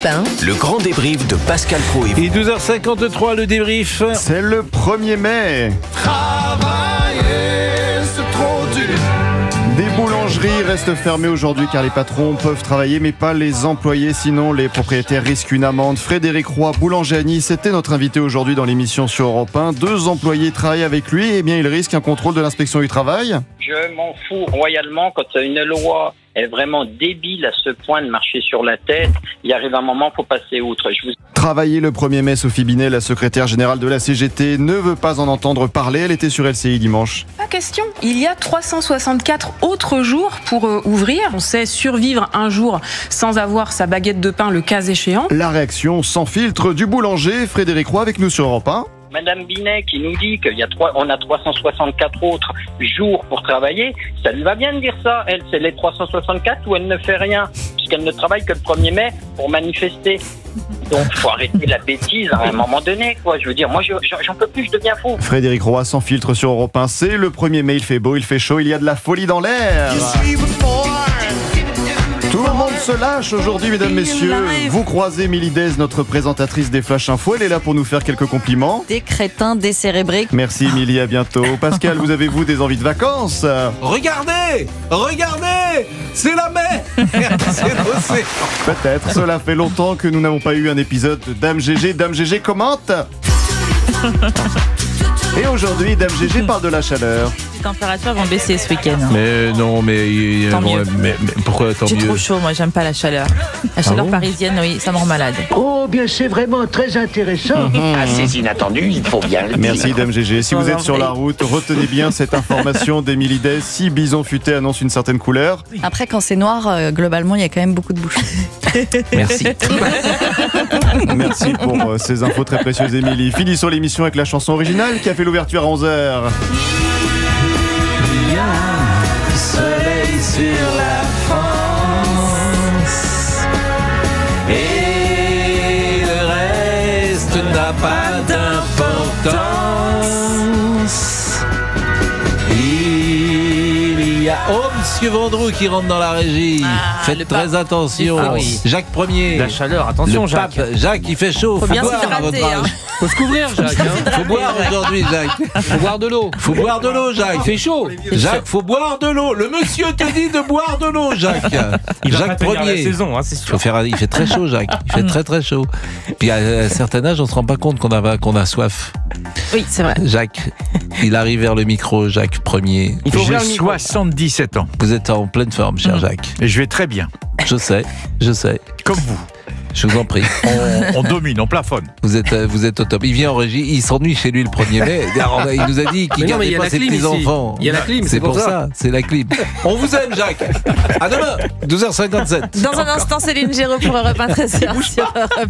Le grand débrief de Pascal Pro et vous. Et 12h53, le débrief. C'est le 1er mai. Travailler, c'est trop dur. Des boulangeries restent fermées aujourd'hui car les patrons peuvent travailler mais pas les employés, sinon les propriétaires risquent une amende. Frédéric Roy, boulanger à Nice, était notre invité aujourd'hui dans l'émission sur Europe 1. 2 employés travaillent avec lui, et bien il risque un contrôle de l'inspection du travail. Je m'en fous royalement quand une loi est vraiment débile à ce point de marcher sur la tête. Il arrive un moment, il faut passer outre. Travailler le 1er mai, Sophie Binet, la secrétaire générale de la CGT, ne veut pas en entendre parler. Elle était sur LCI dimanche. Pas question. Il y a 364 autres jours pour ouvrir. On sait survivre un jour sans avoir sa baguette de pain le cas échéant. La réaction sans filtre du boulanger Frédéric Roy avec nous sur Europe 1. Madame Binet qui nous dit qu'on a 364 autres jours pour travailler, ça lui va bien de dire ça. Elle, c'est les 364 où elle ne fait rien, puisqu'elle ne travaille que le 1er mai pour manifester. Donc, il faut arrêter la bêtise à un moment donné, quoi. Je veux dire, moi, j'en peux plus, je deviens fou. Frédéric Roy sans filtre sur Europe 1. C'est le 1er mai, il fait beau, il fait chaud, il y a de la folie dans l'air. Tout le monde se lâche aujourd'hui, mesdames, messieurs. Vous croisez Émilie Dez, notre présentatrice des Flash Info. Elle est là pour nous faire quelques compliments. Des crétins décérébrés. Merci Émilie, à bientôt. Pascal, vous avez-vous des envies de vacances? Regardez, c'est la mer. C'est l'océan. Peut-être. Cela fait longtemps que nous n'avons pas eu un épisode de Dame GG. Dame GG commente. Et aujourd'hui, Dame GG parle de la chaleur. Les températures vont baisser ce week-end. Mais non, mais pourquoi tant J'ai mieux? trop chaud, moi j'aime pas la chaleur. La chaleur parisienne, oui, ça me rend malade. Oh, bien c'est vraiment très intéressant. Assez inattendu, il faut bien le dire. Merci Dame GG. Si vous êtes sur la route, retenez bien cette information d'Émilie Dez. Si Bison Futé annonce une certaine couleur. Après, quand c'est noir, globalement, il y a quand même beaucoup de bouchons. Merci. Merci pour ces infos très précieuses, Émilie. Finissons l'émission avec la chanson originale qui a fait l'ouverture à 11h. Soleil sur la France et le reste n'a pas d'importance. Il y a Monsieur Vendroux qui rentre dans la régie. Faites très attention. Ah oui. Jacques Ier. La chaleur, attention Le Jacques. pape. Jacques, il fait chaud. Faut bien boire à votre s'hydrater. âge. Faut se couvrir Jacques. Faut boire aujourd'hui, Jacques. Faut boire de l'eau. Faut boire de l'eau, Jacques. Il fait chaud. Jacques, faut boire de l'eau. Le monsieur te dit de boire de l'eau, Jacques. Il va Jacques pas tenir la Ier. saison, hein, c'est sûr. Il fait très chaud, Jacques. Il fait très très chaud. Puis à un certain âge, on se rend pas compte qu'on a soif. Oui, c'est vrai. Jacques, il arrive vers le micro, Jacques Ier. Il faut ouvrir J'ai le micro. 77 ans Vous êtes en pleine forme, cher Jacques. et je vais très bien, Je sais. comme vous. Je vous en prie. On domine, on plafonne. Vous êtes au top. Il vient en régie, il s'ennuie chez lui le 1er mai. Il nous a dit qu'il Mais non, mais il y gardait a pas la ses clim ici. petits-enfants. Il y a la clim, C'est pour ça, c'est la clim. On vous aime, Jacques. À demain, 12h57. Dans un instant, Céline Géraud pour Europe 1 13h sur Europe 1.